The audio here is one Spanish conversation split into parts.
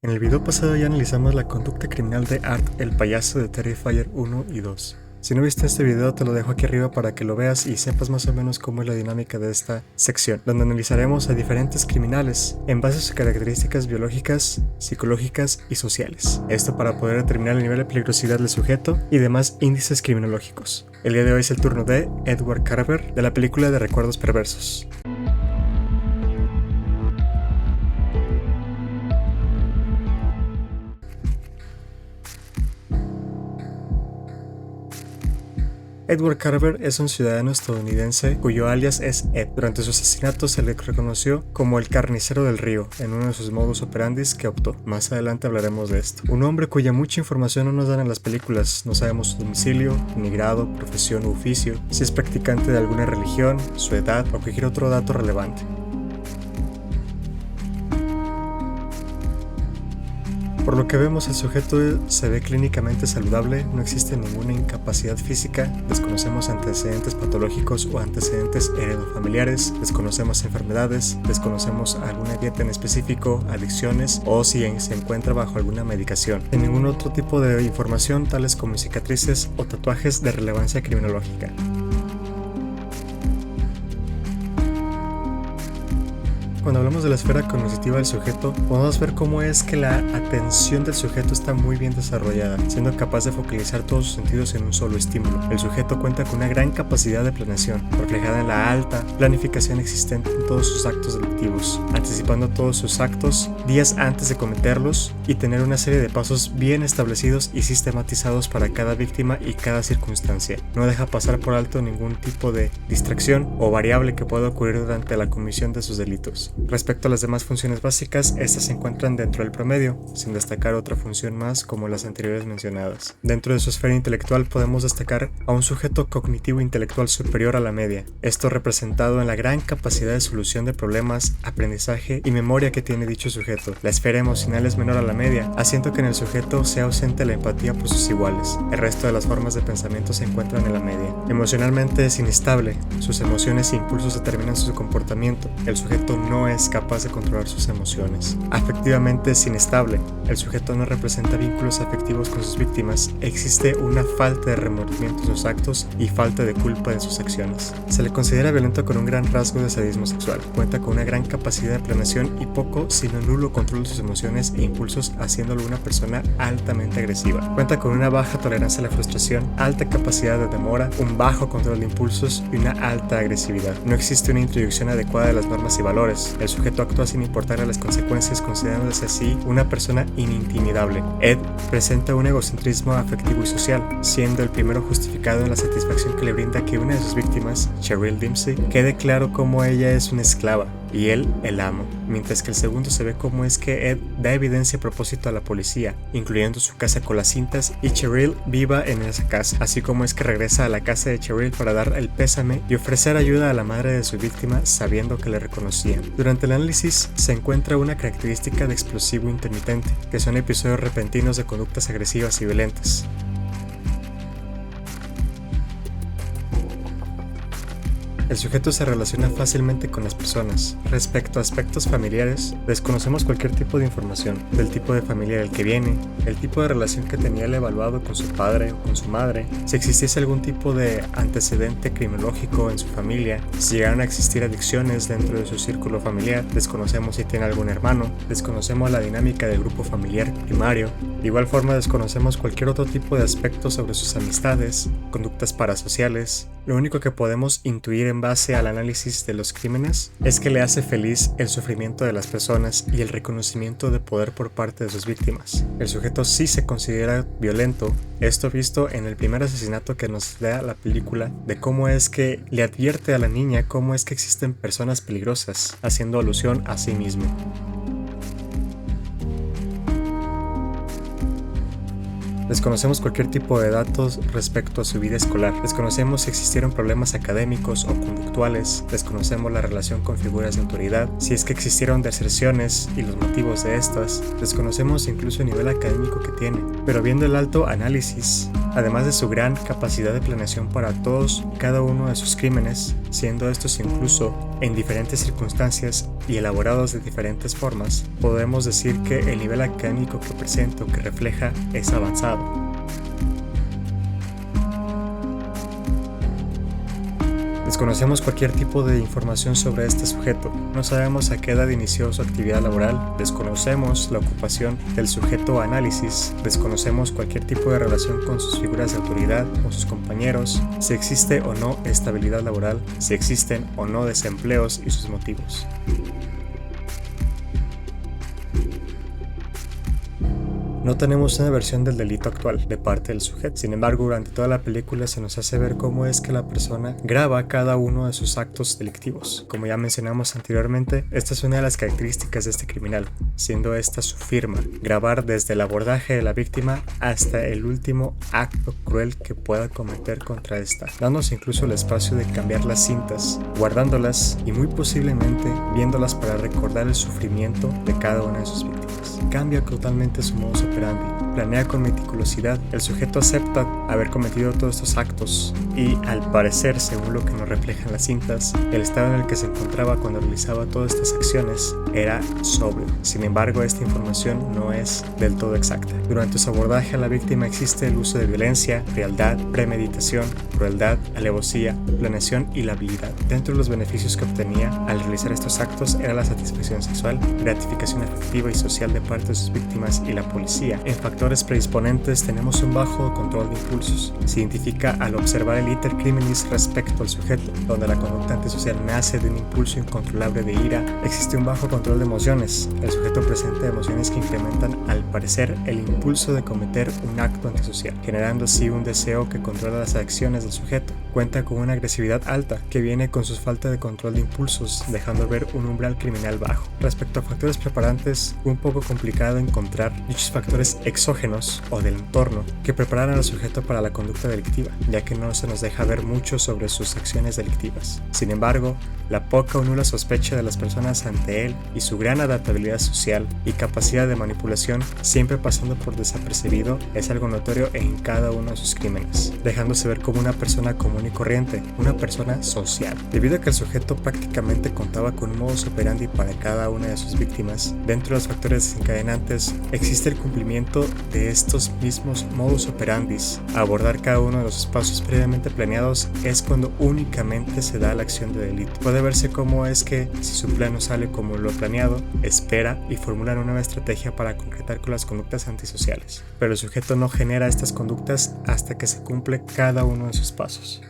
En el video pasado ya analizamos la conducta criminal de Art, el payaso de Terrifier 1 y 2. Si no viste este video te lo dejo aquí arriba para que lo veas y sepas más o menos cómo es la dinámica de esta sección, donde analizaremos a diferentes criminales en base a sus características biológicas, psicológicas y sociales. Esto para poder determinar el nivel de peligrosidad del sujeto y demás índices criminológicos. El día de hoy es el turno de Edward Carver de la película de Recuerdos Perversos. Edward Carver es un ciudadano estadounidense cuyo alias es Ed. Durante su asesinato se le reconoció como el carnicero del río en uno de sus modus operandis que optó. Más adelante hablaremos de esto. Un hombre cuya mucha información no nos dan en las películas. No sabemos su domicilio, ni grado, profesión u oficio, si es practicante de alguna religión, su edad o cualquier otro dato relevante. Por lo que vemos, el sujeto se ve clínicamente saludable, no existe ninguna incapacidad física, desconocemos antecedentes patológicos o antecedentes heredofamiliares, desconocemos enfermedades, desconocemos alguna dieta en específico, adicciones o si se encuentra bajo alguna medicación. Sin ningún otro tipo de información tales como cicatrices o tatuajes de relevancia criminológica. Cuando hablamos de la esfera cognitiva del sujeto, podemos ver cómo es que la atención del sujeto está muy bien desarrollada, siendo capaz de focalizar todos sus sentidos en un solo estímulo. El sujeto cuenta con una gran capacidad de planeación, reflejada en la alta planificación existente en todos sus actos delictivos, anticipando todos sus actos días antes de cometerlos y tener una serie de pasos bien establecidos y sistematizados para cada víctima y cada circunstancia. No deja pasar por alto ningún tipo de distracción o variable que pueda ocurrir durante la comisión de sus delitos. Respecto a las demás funciones básicas, estas se encuentran dentro del promedio, sin destacar otra función más como las anteriores mencionadas. Dentro de su esfera intelectual podemos destacar a un sujeto cognitivo intelectual superior a la media, esto representado en la gran capacidad de solución de problemas, aprendizaje y memoria que tiene dicho sujeto. La esfera emocional es menor a la media, haciendo que en el sujeto sea ausente la empatía por sus iguales. El resto de las formas de pensamiento se encuentran en la media. Emocionalmente es inestable, sus emociones e impulsos determinan su comportamiento. El sujeto no es capaz de controlar sus emociones. Afectivamente es inestable. El sujeto no representa vínculos afectivos con sus víctimas. Existe una falta de remordimiento en sus actos y falta de culpa de sus acciones. Se le considera violento con un gran rasgo de sadismo sexual. Cuenta con una gran capacidad de planeación y poco, sino nulo control de sus emociones e impulsos, haciéndolo una persona altamente agresiva. Cuenta con una baja tolerancia a la frustración, alta capacidad de demora, un bajo control de impulsos y una alta agresividad. No existe una introducción adecuada de las normas y valores. El sujeto actúa sin importarle las consecuencias, considerándose así una persona inintimidable. Ed presenta un egocentrismo afectivo y social, siendo el primero justificado en la satisfacción que le brinda que una de sus víctimas, Cheryl Dempsey, quede claro cómo ella es una esclava y él el amo, mientras que el segundo se ve cómo es que Ed da evidencia a propósito a la policía, incluyendo su casa con las cintas y Cheryl viva en esa casa, así como es que regresa a la casa de Cheryl para dar el pésame y ofrecer ayuda a la madre de su víctima sabiendo que le reconocían. Durante el análisis se encuentra una característica de explosivo intermitente, que son episodios repentinos de conductas agresivas y violentas. El sujeto se relaciona fácilmente con las personas. Respecto a aspectos familiares, desconocemos cualquier tipo de información, del tipo de familia del que viene, el tipo de relación que tenía el evaluado con su padre o con su madre, si existiese algún tipo de antecedente criminológico en su familia, si llegaron a existir adicciones dentro de su círculo familiar, desconocemos si tiene algún hermano, desconocemos la dinámica del grupo familiar primario. De igual forma desconocemos cualquier otro tipo de aspecto sobre sus amistades, conductas parasociales. Lo único que podemos intuir en base al análisis de los crímenes es que le hace feliz el sufrimiento de las personas y el reconocimiento de poder por parte de sus víctimas. El sujeto sí se considera violento, esto visto en el primer asesinato que nos da la película, de cómo es que le advierte a la niña cómo es que existen personas peligrosas, haciendo alusión a sí mismo. Desconocemos cualquier tipo de datos respecto a su vida escolar. Desconocemos si existieron problemas académicos o conductuales. Desconocemos la relación con figuras de autoridad, si es que existieron deserciones y los motivos de estas. Desconocemos incluso el nivel académico que tiene. Pero viendo el alto análisis además de su gran capacidad de planeación para todos y cada uno de sus crímenes, siendo estos incluso en diferentes circunstancias y elaborados de diferentes formas, podemos decir que el nivel académico que presenta o que refleja es avanzado. Desconocemos cualquier tipo de información sobre este sujeto, no sabemos a qué edad inició su actividad laboral, desconocemos la ocupación del sujeto a análisis, desconocemos cualquier tipo de relación con sus figuras de autoridad, con sus compañeros, si existe o no estabilidad laboral, si existen o no desempleos y sus motivos. No tenemos una versión del delito actual de parte del sujeto. Sin embargo, durante toda la película se nos hace ver cómo es que la persona graba cada uno de sus actos delictivos. Como ya mencionamos anteriormente, esta es una de las características de este criminal, siendo esta su firma, grabar desde el abordaje de la víctima hasta el último acto cruel que pueda cometer contra esta, dándose incluso el espacio de cambiar las cintas, guardándolas y muy posiblemente viéndolas para recordar el sufrimiento de cada una de sus víctimas. Cambia totalmente su modus operandi, planea con meticulosidad, el sujeto acepta haber cometido todos estos actos y al parecer, según lo que nos reflejan las cintas, el estado en el que se encontraba cuando realizaba todas estas acciones era sobrio. Sin embargo, esta información no es del todo exacta. Durante su abordaje a la víctima existe el uso de violencia, frialdad, premeditación, crueldad, alevosía, planeación y la habilidad. Dentro de los beneficios que obtenía al realizar estos actos era la satisfacción sexual, gratificación afectiva y social de parte de sus víctimas y la policía. En factores predisponentes tenemos un bajo control de impulsos. Se identifica al observar el iter criminis respecto al sujeto, donde la conducta antisocial nace de un impulso incontrolable de ira. Existe un bajo control de emociones. El sujeto presenta emociones que incrementan, al parecer, el impulso de cometer un acto antisocial, generando así un deseo que controla las acciones del sujeto. Cuenta con una agresividad alta, que viene con su falta de control de impulsos, dejando ver un umbral criminal bajo. Respecto a factores preparantes, un poco complicado encontrar dichos factores exógenos o del entorno que prepararan al sujeto para la conducta delictiva, ya que no se nos deja ver mucho sobre sus acciones delictivas. Sin embargo, la poca o nula sospecha de las personas ante él y su gran adaptabilidad social y capacidad de manipulación, siempre pasando por desapercibido, es algo notorio en cada uno de sus crímenes, dejándose ver como una persona común y corriente, una persona social. Debido a que el sujeto prácticamente contaba con un modus operandi para cada una de sus víctimas, dentro de los factores desencadenantes existe el cumplimiento de estos mismos modus operandis. Abordar cada uno de los pasos previamente planeados es cuando únicamente se da la acción de delito. Puede verse cómo es que, si su plan no sale como lo planeado, espera y formula una nueva estrategia para concretar con las conductas antisociales. Pero el sujeto no genera estas conductas hasta que se cumple cada uno de sus pasos.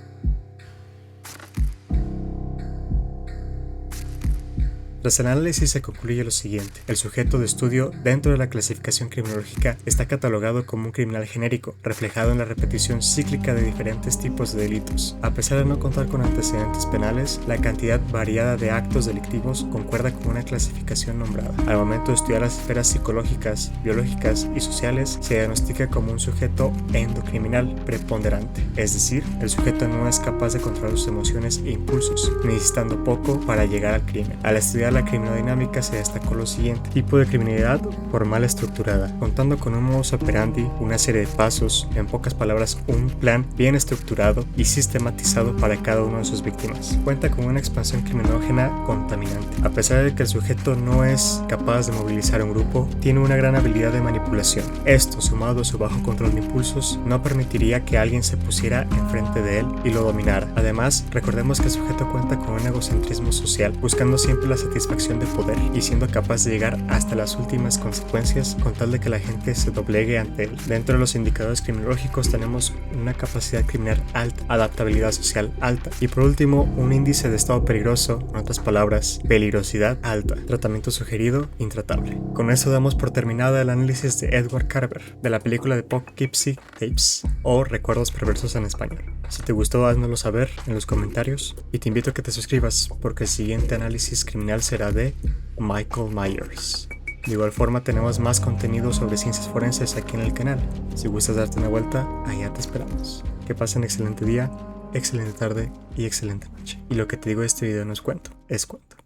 Tras el análisis se concluye lo siguiente: el sujeto de estudio dentro de la clasificación criminológica está catalogado como un criminal genérico, reflejado en la repetición cíclica de diferentes tipos de delitos. A pesar de no contar con antecedentes penales, la cantidad variada de actos delictivos concuerda con una clasificación nombrada. Al momento de estudiar las esferas psicológicas, biológicas y sociales, se diagnostica como un sujeto endocriminal preponderante, es decir, el sujeto no es capaz de controlar sus emociones e impulsos, necesitando poco para llegar al crimen. Al estudiar la criminodinámica se destacó lo siguiente: tipo de criminalidad formal estructurada, contando con un modus operandi, una serie de pasos, en pocas palabras un plan bien estructurado y sistematizado para cada una de sus víctimas. Cuenta con una expansión criminógena contaminante. A pesar de que el sujeto no es capaz de movilizar un grupo, tiene una gran habilidad de manipulación. Esto, sumado a su bajo control de impulsos, no permitiría que alguien se pusiera enfrente de él y lo dominara. Además, recordemos que el sujeto cuenta con un egocentrismo social, buscando siempre la satisfacción de poder y siendo capaz de llegar hasta las últimas consecuencias con tal de que la gente se doblegue ante él. Dentro de los indicadores criminológicos tenemos una capacidad criminal alta, adaptabilidad social alta y por último un índice de estado peligroso, en otras palabras, peligrosidad alta, tratamiento sugerido, intratable. Con eso damos por terminada el análisis de Edward Carver de la película de Poughkeepsie Tapes o Recuerdos Perversos en español. Si te gustó, háznoslo saber en los comentarios y te invito a que te suscribas porque el siguiente análisis criminal será de Michael Myers. De igual forma tenemos más contenido sobre ciencias forenses aquí en el canal. Si gustas darte una vuelta, allá te esperamos. Que pasen excelente día, excelente tarde y excelente noche. Y lo que te digo de este video no es cuento, es cuento.